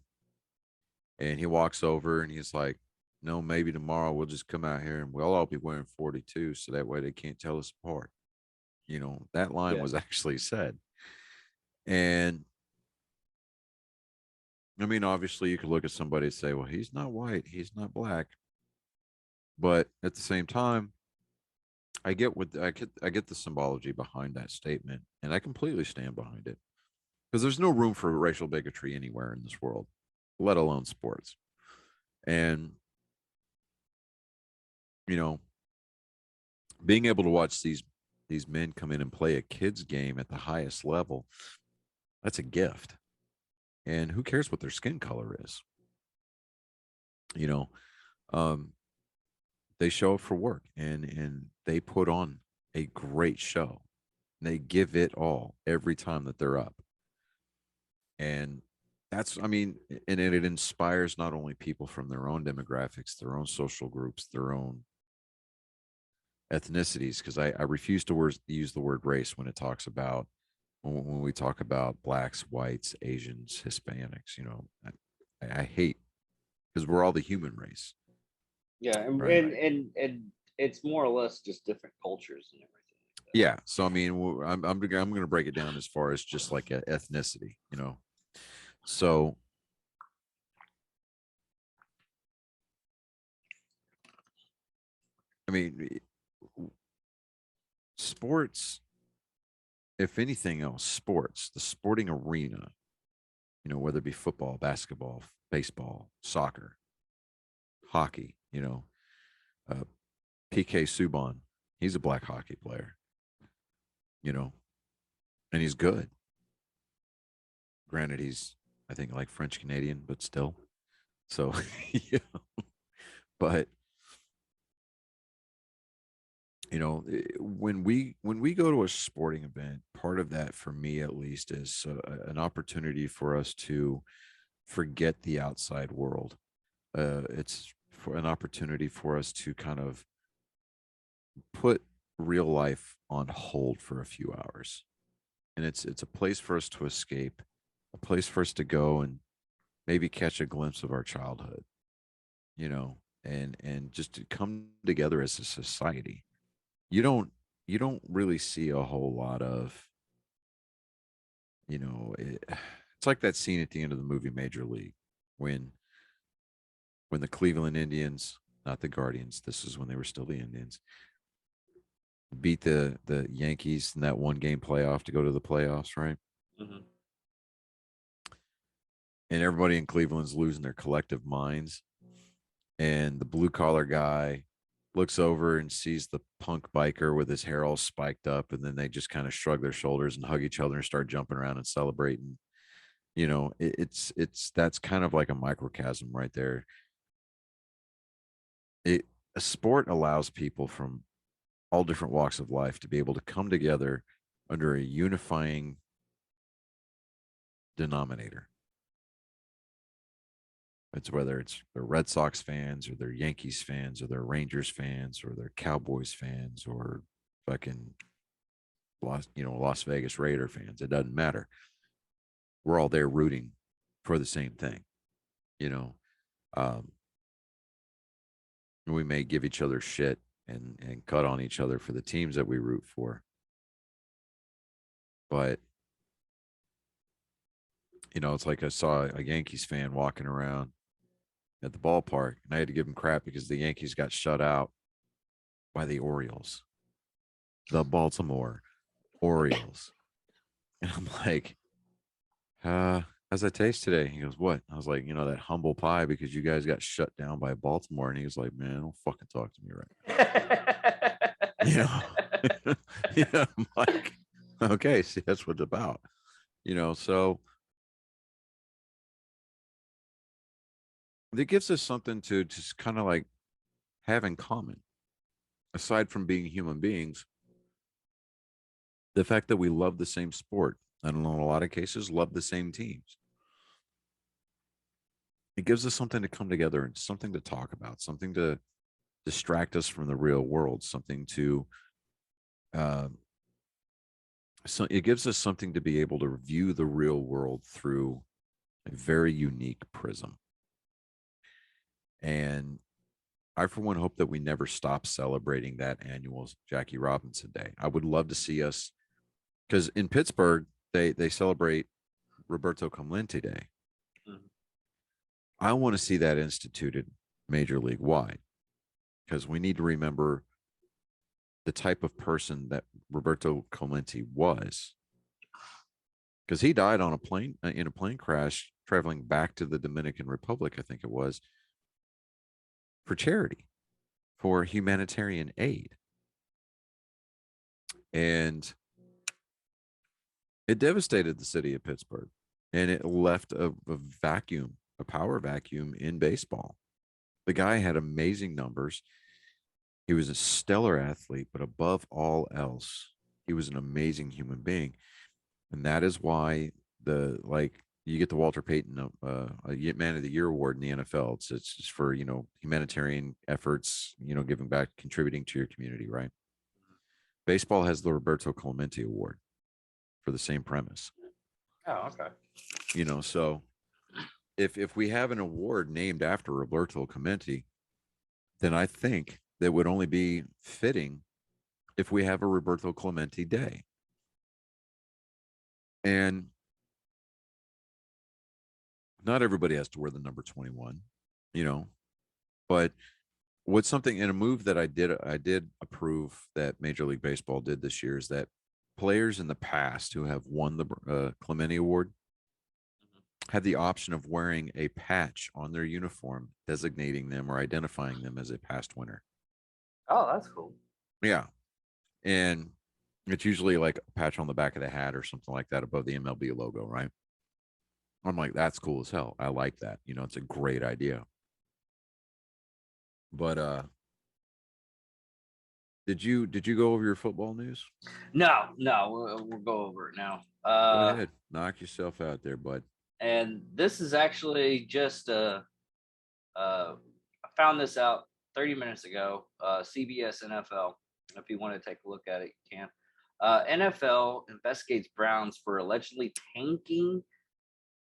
A: And he walks over and he's like, no, maybe tomorrow we'll just come out here and we'll all be wearing 42 so that way they can't tell us apart. That line
B: Yeah.
A: was actually said. And I mean, obviously, you could look at somebody and say, well, he's not white, he's not black. But at the same time, I get the symbology behind that statement, and I completely stand behind it because there's no room for racial bigotry anywhere in this world, let alone sports. And you know, being able to watch these men come in and play a kids game at the highest level, that's a gift. And who cares what their skin color is? You know, um, they show up for work and they put on a great show. They give it all every time that they're up. And I mean, and it inspires not only people from their own demographics, their own social groups, their own ethnicities, because I refuse to use the word race when it talks about when we talk about blacks, whites, Asians, Hispanics. I hate, because we're all the human race,
B: Yeah, and
A: right?
B: and it's more or less just different cultures and everything.
A: Yeah. So I mean, I'm going to break it down as far as just like a ethnicity. So I mean, sports, if anything else, sports, the sporting arena, whether it be football, basketball, baseball, soccer, hockey, uh, PK Subban, he's a black hockey player, you know, and he's good. Granted, he's, I think, like French Canadian, but still. So, yeah. But when we go to a sporting event, part of that for me at least is an opportunity for us to forget the outside world. It's for an opportunity for us to kind of put real life on hold for a few hours, and it's a place for us to escape, a place for us to go and maybe catch a glimpse of our childhood, and just to come together as a society. You don't really see a whole lot of, it's like that scene at the end of the movie Major League, when the Cleveland Indians, not the Guardians, this is when they were still the Indians, beat the Yankees in that one game playoff to go to the playoffs, right?
B: Mm-hmm.
A: And everybody in Cleveland's losing their collective minds. And the blue collar guy looks over and sees the punk biker with his hair all spiked up, and then they just kind of shrug their shoulders and hug each other and start jumping around and celebrating. It's that's kind of like a microcosm right there. it A sport allows people from all different walks of life to be able to come together under a unifying denominator. It's whether it's they're Red Sox fans or they're Yankees fans or they're Rangers fans or they're Cowboys fans or fucking Las Vegas Raider fans. It doesn't matter. We're all there rooting for the same thing. You know, um, we may give each other shit and cut on each other for the teams that we root for, but it's like I saw a Yankees fan walking around at the ballpark, and I had to give him crap because the Yankees got shut out by the Orioles, the Baltimore Orioles. And I'm like, how's that taste today? He goes, what? I was like, that humble pie because you guys got shut down by Baltimore. And he was like, man, don't fucking talk to me right now. Yeah, I'm like, okay, see, that's what it's about. So it gives us something to just kind of like have in common, aside from being human beings. The fact that we love the same sport, and in a lot of cases, love the same teams. It gives us something to come together and something to talk about, something to distract us from the real world, something to, uh, so it gives us something to be able to view the real world through a very unique prism. And I, for one, hope that we never stop celebrating that annual Jackie Robinson Day. I would love to see us, because in Pittsburgh, they celebrate Roberto Clemente Day.
B: Mm-hmm.
A: I want to see that instituted major league wide, because we need to remember the type of person that Roberto Clemente was, because he died on a plane in a plane crash traveling back to the Dominican Republic, I think it was, for charity, for humanitarian aid. And it devastated the city of Pittsburgh, and it left a vacuum, a power vacuum in baseball. The guy had amazing numbers. He was a stellar athlete, but above all else, he was an amazing human being. And that is why you get the Walter Payton a Man of the Year award in the NFL. It's just for humanitarian efforts, giving back, contributing to your community, right? Baseball has the Roberto Clemente Award for the same premise.
B: Oh, okay.
A: So if we have an award named after Roberto Clemente, then I think that would only be fitting if we have a Roberto Clemente Day. And not everybody has to wear the number 21, but what's something in a move that I did approve that Major League Baseball did this year is that players in the past who have won the Clemente Award have the option of wearing a patch on their uniform designating them or identifying them as a past winner.
B: Oh, that's cool.
A: Yeah. And it's usually like a patch on the back of the hat or something like that above the MLB logo, right? I'm like, that's cool as hell. I like that. It's a great idea. But did you go over your football news?
B: No, we'll go over it now.
A: Go ahead, knock yourself out there, bud.
B: And this is actually just I found this out 30 minutes ago. CBS NFL. If you want to take a look at it, you can. NFL investigates Browns for allegedly tanking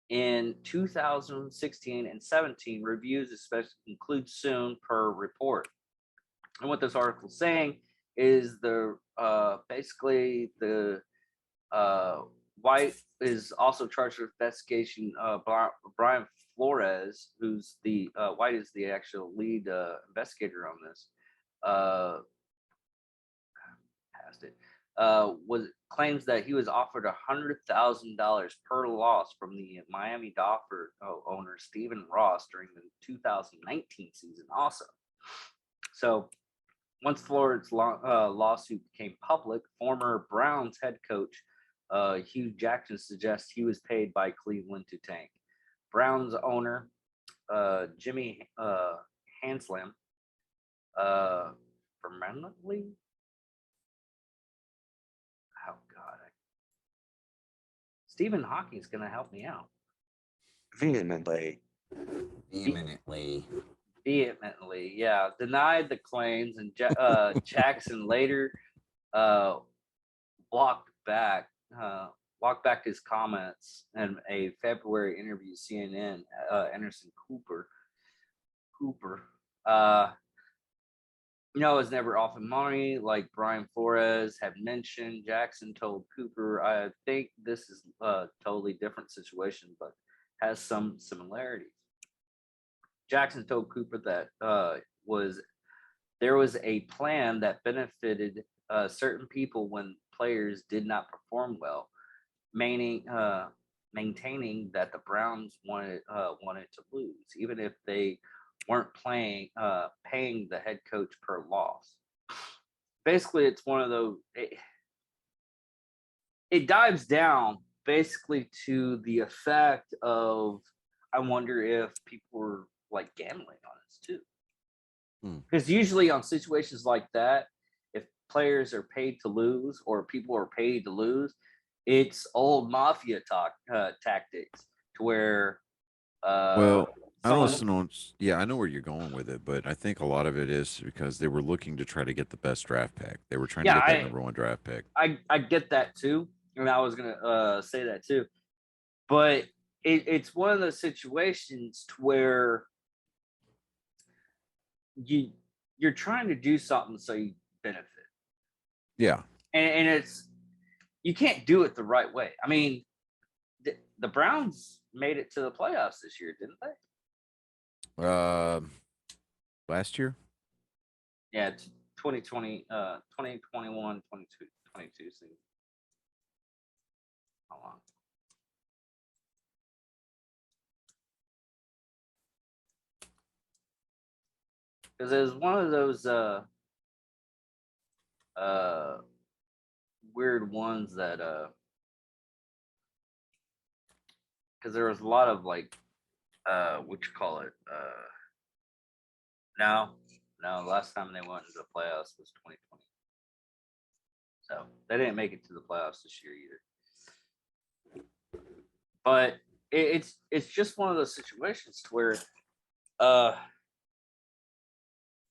B: in 2016 and 17. Reviews expected to conclude soon, per report. And what this article is saying is basically the White is also charged with investigation. Brian Flores, who's the White is the actual lead investigator on this. Passed it. Claims that he was offered $100,000 per loss from the Miami Dolphins owner Stephen Ross during the 2019 season. Also, so once Flores' lawsuit became public, former Browns head coach Hugh Jackson suggests he was paid by Cleveland to tank. Browns owner Jimmy Hanslam permanently. Oh God! Stephen Hawking's going to help me out.
C: Vehemently,
B: yeah, denied the claims, and Jackson later walked back his comments in a February interview with CNN. Anderson Cooper is never offered money, like Brian Flores had mentioned. Jackson told Cooper, I think this is a totally different situation, but has some similarities. Jackson told Cooper that there was a plan that benefited certain people when players did not perform well, maintaining that the Browns wanted to lose, even if they weren't paying the head coach per loss. Basically, it's one of those. It dives down basically to the effect of, I wonder if people were like gambling on us too. Because usually on situations like that, if players are paid to lose or people are paid to lose, it's old mafia tactics to where
A: well, I know where you're going with it, but I think a lot of it is because they were looking to try to get the best draft pick. They were trying to get that number one draft pick.
B: I get that too, and I was gonna say that too, but it's one of those situations to where you're trying to do something so you benefit.
A: Yeah,
B: and it's, you can't do it the right way. I mean, the Browns made it to the playoffs this year, didn't they?
A: Last year?
B: Yeah, 2020, 2021, 22 season. How long? Because it was one of those weird ones that because there was a lot of like what you call it no last time they went into the playoffs was 2020, so they didn't make it to the playoffs this year either. But it's just one of those situations to where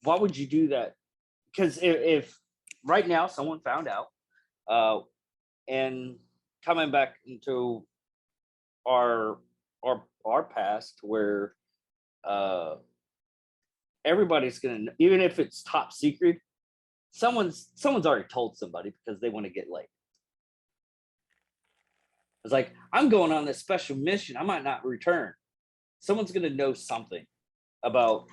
B: why would you do that? Because if right now, someone found out, and coming back into our past, where everybody's gonna, even if it's top secret, someone's already told somebody because they want to get laid. It's like, I'm going on this special mission. I might not return. Someone's going to know something about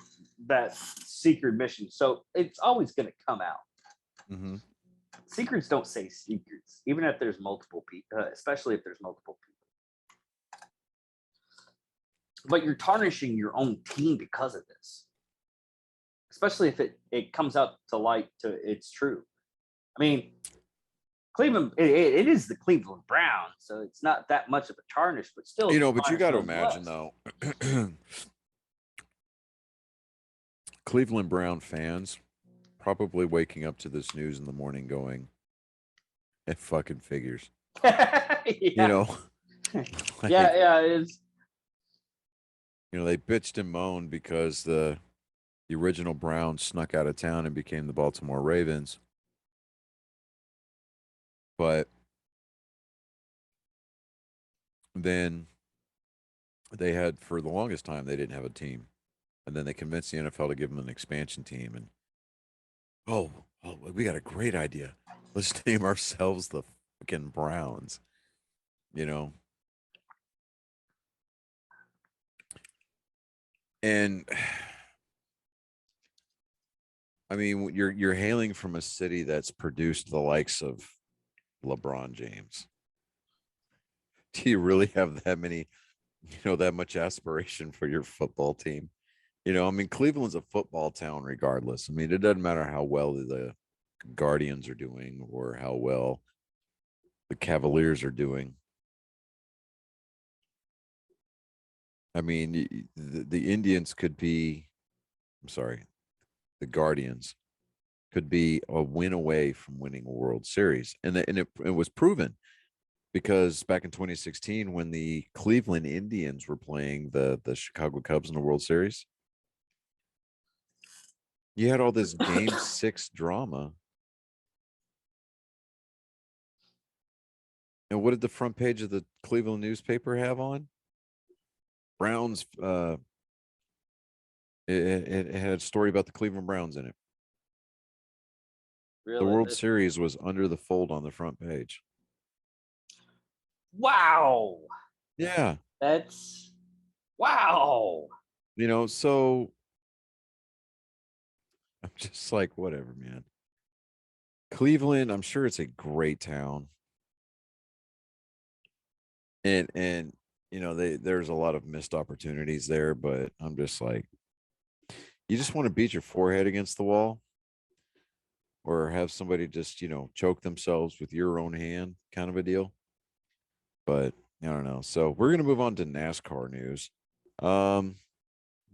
B: that secret mission. So it's always going to come out.
A: Mm-hmm.
B: Secrets don't say secrets, even if there's multiple people, especially if there's multiple people. But you're tarnishing your own team because of this, especially if it comes out to light to it's true. I mean, Cleveland, it is the Cleveland Browns, so it's not that much of a tarnish, but still,
A: You know, but you got to imagine though, Cleveland Brown fans probably waking up to this news in the morning going, "It fucking figures."
B: Yeah.
A: You know, like,
B: yeah, it's
A: you know, they bitched and moaned because the original Browns snuck out of town and became the Baltimore Ravens. But then they had, for the longest time, they didn't have a team. And then they convinced the NFL to give them an expansion team. And, oh, we got a great idea. Let's name ourselves the fucking Browns, you know? And, I mean, you're hailing from a city that's produced the likes of LeBron James. Do you really have that many, that much aspiration for your football team? I mean, Cleveland's a football town regardless. I mean, it doesn't matter how well the Guardians are doing or how well the Cavaliers are doing. I mean, the Indians could be, I'm sorry, the Guardians could be a win away from winning a World Series. And it was proven because back in 2016, when the Cleveland Indians were playing the Chicago Cubs in the World Series, you had all this game 6 drama. And what did the front page of the Cleveland newspaper have on? Browns. It had a story about the Cleveland Browns in it.
B: really
A: The World Series was under the fold on the front page.
B: Wow.
A: Yeah.
B: That's wow.
A: So I'm just like, whatever, man. Cleveland, I'm sure it's a great town. And there's a lot of missed opportunities there, but I'm just like, you just want to beat your forehead against the wall or have somebody just, choke themselves with your own hand kind of a deal. But I don't know. So we're going to move on to NASCAR news.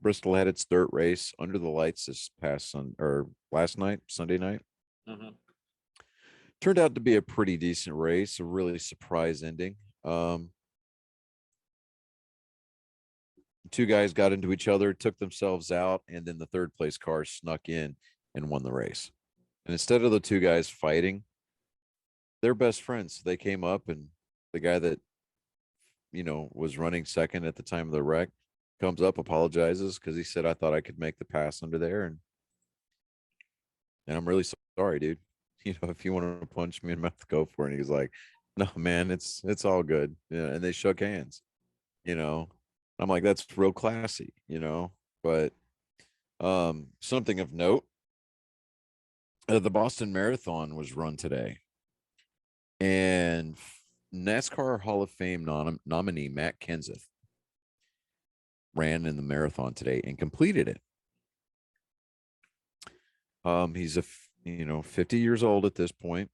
A: Bristol had its dirt race under the lights this past last night, Sunday night.
B: Mm-hmm.
A: Turned out to be a pretty decent race, a really surprise ending. Two guys got into each other, took themselves out, and then the third place car snuck in and won the race. And instead of the two guys fighting, they're best friends. They came up, and the guy that was running second at the time of the wreck comes up, apologizes because he said, "I thought I could make the pass under there, and I'm really sorry, dude. If you want to punch me in the mouth, go for it." And he was like, "No, man, it's all good." Yeah, and they shook hands. I'm like, that's real classy, But something of note, the Boston Marathon was run today, and NASCAR Hall of Fame nominee Matt Kenseth ran in the marathon today and completed it. He's 50 years old at this point.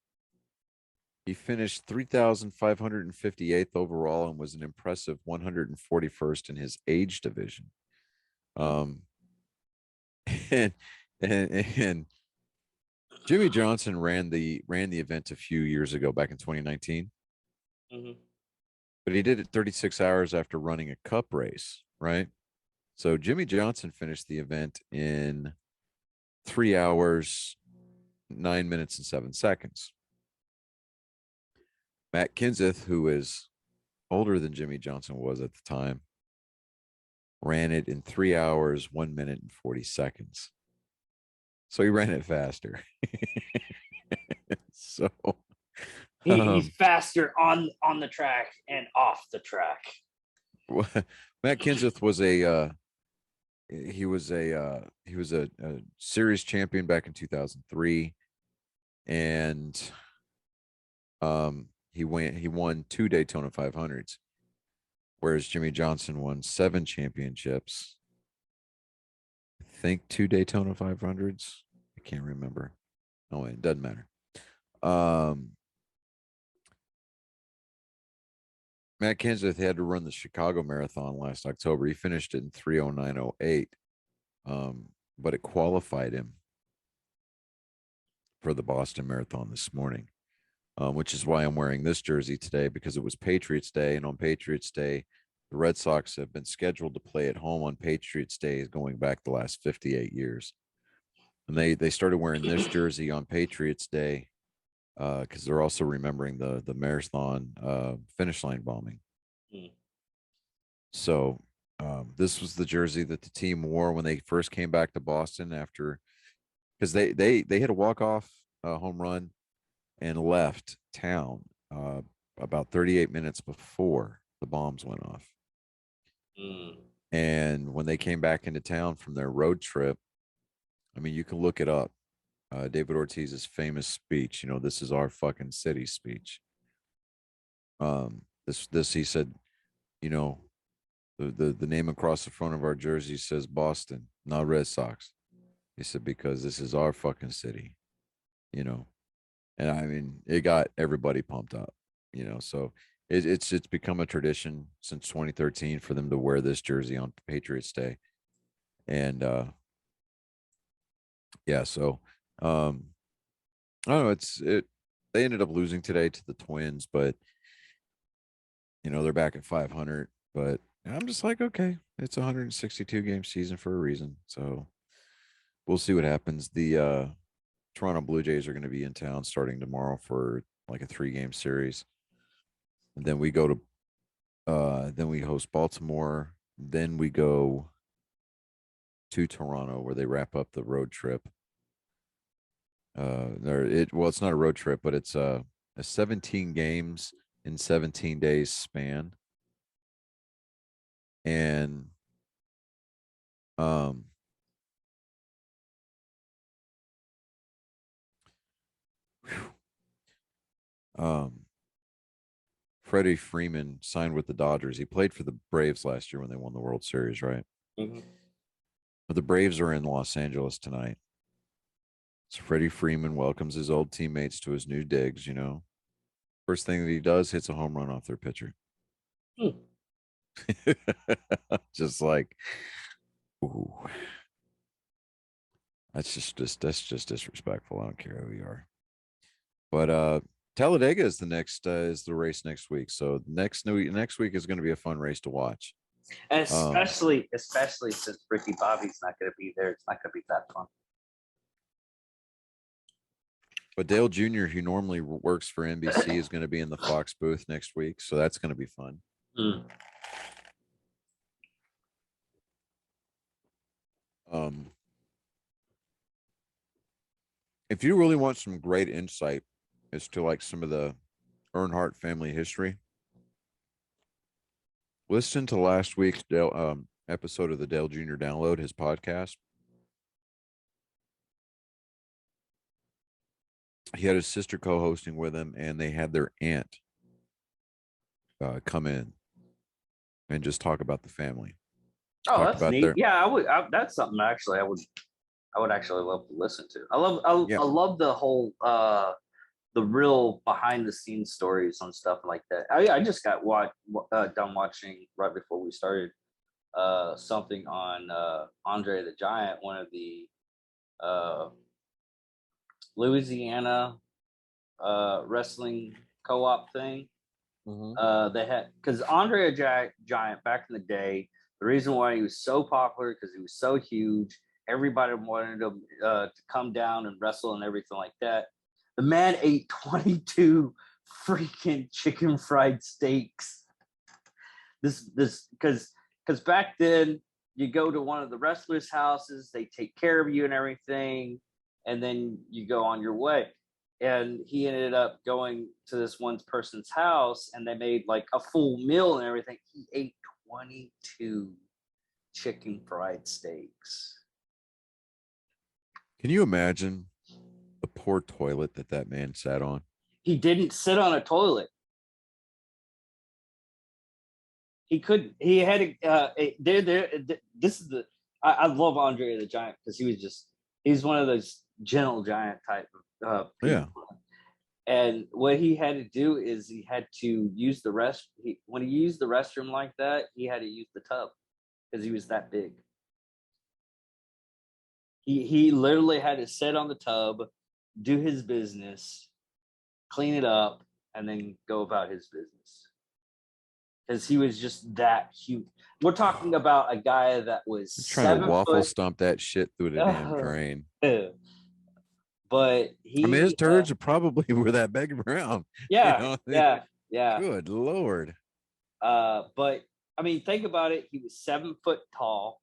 A: He finished 3,558th overall and was an impressive 141st in his age division. And Jimmy Johnson ran the event a few years ago, back in 2019.
B: Mm-hmm.
A: But he did it 36 hours after running a cup race, right? So Jimmy Johnson finished the event in 3 hours, 9 minutes and 7 seconds. Matt Kenseth, who is older than Jimmy Johnson was at the time, ran it in 3 hours, 1 minute, and 40 seconds. So he ran it faster. So
B: He's faster on the track and off the track.
A: Matt Kenseth was a series champion back in 2003, and he won 2 Daytona 500s, whereas Jimmy Johnson won 7 championships. I think 2 Daytona 500s. I can't remember. Oh, it doesn't matter. Matt Kenseth had to run the Chicago Marathon last October. He finished it in 3:09:08, but it qualified him for the Boston Marathon this morning, which is why I'm wearing this jersey today, because it was Patriots Day, and on Patriots Day, the Red Sox have been scheduled to play at home on Patriots Day going back the last 58 years. And they started wearing this jersey on Patriots Day because they're also remembering the marathon finish line bombing. So this was the jersey that the team wore when they first came back to Boston after, because they hit a walk-off home run and left town about 38 minutes before the bombs went off. And when they came back into town from their road trip, I mean, you can look it up. David Ortiz's famous speech, this is our fucking city speech. This he said, the name across the front of our jersey says Boston, not Red Sox. He said, because this is our fucking city, and I mean, it got everybody pumped up, so it's become a tradition since 2013 for them to wear this jersey on Patriots Day. And yeah, so I don't know, they ended up losing today to the Twins, but they're back at 500. But I'm just like, okay, it's a 162 game season for a reason. So we'll see what happens. The Toronto Blue Jays are going to be in town starting tomorrow for like a 3-game series. And then we go to then we host Baltimore. Then we go to Toronto where they wrap up the road trip. It's not a road trip, but it's a 17 games in 17 days span. And Freddie Freeman signed with the Dodgers. He played for the Braves last year when they won the World Series, right?
B: Mm-hmm.
A: But the Braves are in Los Angeles tonight. So Freddie Freeman welcomes his old teammates to his new digs, First thing that he does, hits a home run off their pitcher. Just like, ooh. That's just disrespectful. I don't care who you are. But Talladega is the race next week. So next week is going to be a fun race to watch.
B: And especially since Ricky Bobby's not going to be there, it's not going to be that fun.
A: But Dale Jr., who normally works for NBC, is going to be in the Fox booth next week, so that's going to be fun. If you really want some great insight as to like some of the Earnhardt family history, listen to last week's episode of the Dale Jr. Download, his podcast. He had his sister co-hosting with him, and they had their aunt come in and just talk about the family.
B: Oh, that's neat. Yeah, that's something actually I would actually love to listen to. I love the whole the real behind the scenes stories on stuff like that. I just got done watching right before we started something on Andre the Giant, one of the Louisiana wrestling co-op thing. They had, because Andre the Giant back in the day, the reason why he was so popular because he was so huge everybody wanted him to come down and wrestle and everything like that. The man ate 22 freaking chicken fried steaks. This because back then you go to one of the wrestlers' houses, they take care of you and everything, and then you go on your way. And he ended up going to this one person's house, and they made like a full meal and everything. He ate 22 chicken fried steaks.
A: Can you imagine the poor toilet that man sat on?
B: He didn't sit on a toilet. He couldn't. He had this is the. I love Andre the Giant because he's one of those gentle giant type of people.
A: Yeah.
B: And what he had to do is he had to use the when he used the restroom like that, he had to use the tub because he was that big. He literally had to sit on the tub, do his business, clean it up, and then go about his business. Because he was just that huge. We're talking about a guy that was
A: trying to waffle
B: foot.
A: stomp that shit through the damn drain.
B: But
A: I mean, his turds are probably were that big around.
B: Yeah, yeah.
A: Good Lord.
B: But I mean, think about it. He was 7 foot tall.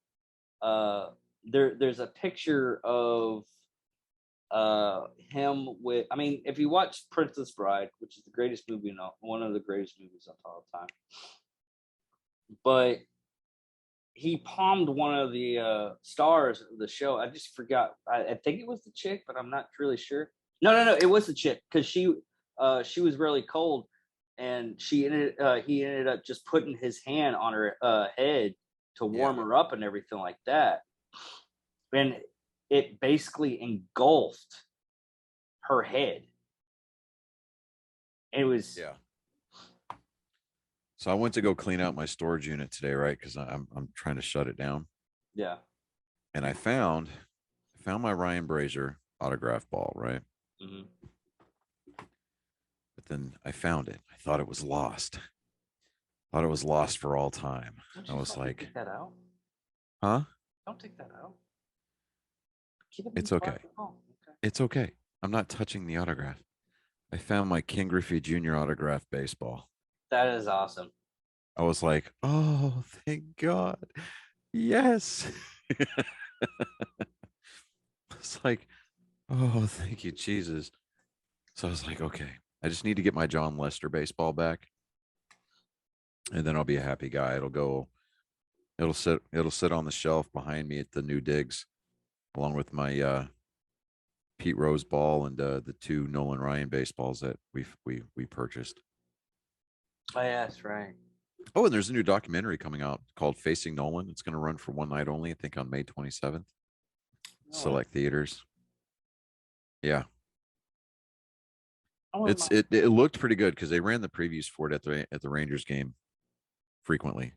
B: There's a picture of him with. I mean, if you watch Princess Bride, which is the greatest movie, one of the greatest movies of all time, but he palmed one of the stars of the show. I just forgot. I think it was the chick, but I'm not really sure. No. It was the chick because she was really cold, and he ended up just putting his hand on her head to warm her up and everything like that, and it basically engulfed her head. It was
A: So I went to go clean out my storage unit today, right? Because I'm trying to shut it down.
B: Yeah.
A: And I found my Ryan Brazier autograph ball, right?
B: Mm-hmm.
A: But then I found it. I thought it was lost. Thought it was lost for all time. I was like,
B: take that out.
A: Huh?
B: Don't take that out.
A: It's okay. It's okay. I'm not touching the autograph. I found my King Griffey Jr. autograph baseball.
B: That is awesome.
A: I was like, oh, thank God. Yes. It's like, oh, thank you, Jesus. So I was like, okay, I just need to get my John Lester baseball back. And then I'll be a happy guy. It'll sit on the shelf behind me at the new digs, along with my Pete Rose ball and the 2 Nolan Ryan baseballs that we purchased.
B: Oh, yeah, that's right.
A: Oh, and there's a new documentary coming out called Facing Nolan. It's going to run for one night only, I think on May 27th. Select theaters. Yeah. It looked pretty good because they ran the previews for it at the Rangers game frequently.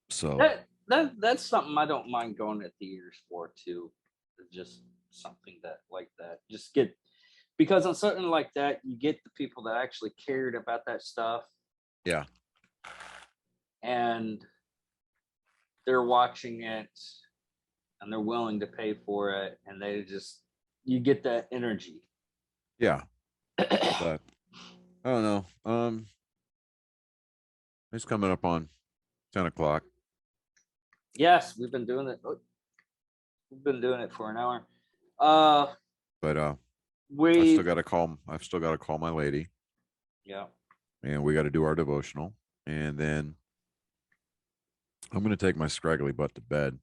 A: So
B: that's something I don't mind going to theaters for too. Just something that just get, because on something like that you get the people that actually cared about that stuff.
A: Yeah.
B: And they're watching it and they're willing to pay for it, and you get that energy.
A: Yeah. But I don't know. It's coming up on 10 o'clock.
B: Yes, we've been doing it. We've been doing it for an hour.
A: But I've still got to call my lady.
B: Yeah.
A: And we got to do our devotional. And then I'm going to take my scraggly butt to bed.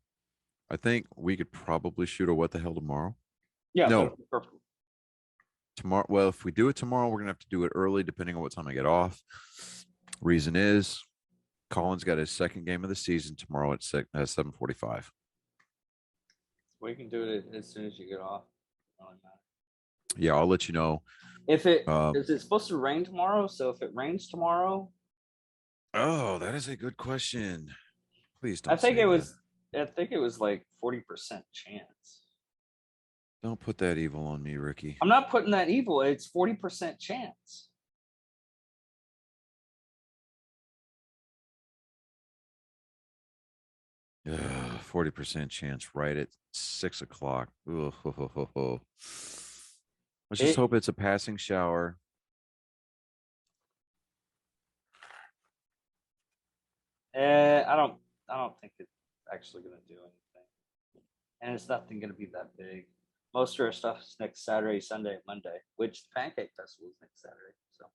A: I think we could probably shoot a what the hell tomorrow.
B: Yeah.
A: No. Tomorrow. Well, if we do it tomorrow, we're going to have to do it early, depending on what time I get off. Reason is Colin's got his second game of the season tomorrow at 7:45.
B: We can do it as soon as you get off.
A: Yeah, I'll let you know.
B: If is it supposed to rain tomorrow? So if it rains tomorrow.
A: Oh, that is a good question. Please don't.
B: I think it was like 40% chance.
A: Don't put that evil on me, Ricky.
B: I'm not putting that evil. It's 40% chance.
A: 40% chance right at 6 o'clock. Ooh, ho, ho, ho, ho. Let's just hope it's a passing shower.
B: I don't think it's actually going to do anything, and it's nothing going to be that big. Most of our stuff is next Saturday, Sunday, Monday, which the Pancake Festival is next Saturday. So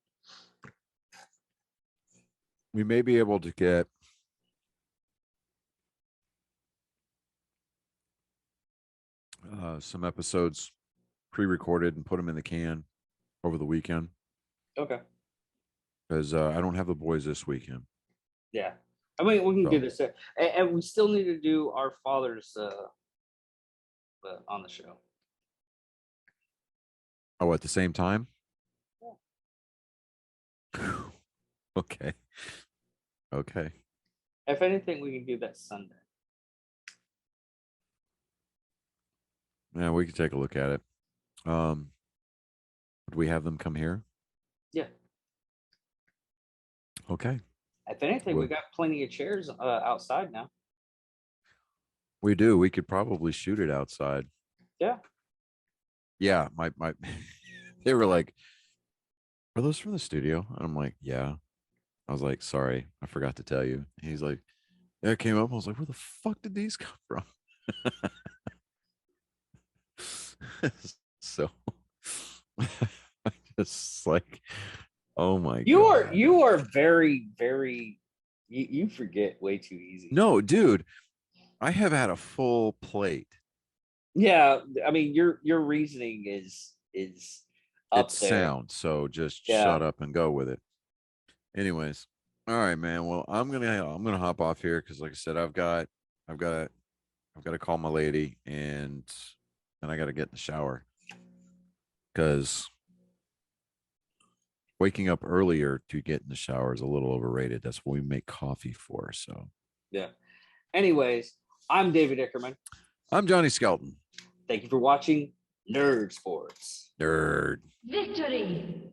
A: We may be able to get some episodes pre-recorded and put them in the can over the weekend
B: okay,
A: because I don't have the boys this weekend.
B: yeah. I mean, we can do
A: So.
B: this, and we still need to do our fathers on the show.
A: Oh, at the same time?
B: Yeah.
A: Okay. Okay.
B: If anything, we can do that Sunday.
A: Yeah, we could take a look at it. Would we have them come here?
B: Yeah.
A: Okay.
B: If anything, we got plenty of chairs outside now.
A: We do. We could probably shoot it outside.
B: Yeah.
A: Yeah. My they were like, are those from the studio? And I'm like, yeah. I was like, sorry, I forgot to tell you. He's like, yeah, it came up. I was like, where the fuck did these come from? So I just like, oh my God.
B: You are very, very you forget way too easy.
A: No, dude, I have had a full plate.
B: Yeah, I mean your reasoning is up
A: It's
B: there.
A: sound, so just shut up and go with it. Anyways, all right, man. Well, I'm gonna hop off here because, like I said, I've got to call my lady and then I got to get in the shower because waking up earlier to get in the shower is a little overrated. That's what we make coffee for. So
B: yeah. Anyways, I'm David Ickerman.
A: I'm Johnny Skelton.
B: Thank you for watching Nerd Sports.
A: Nerd.
D: Victory!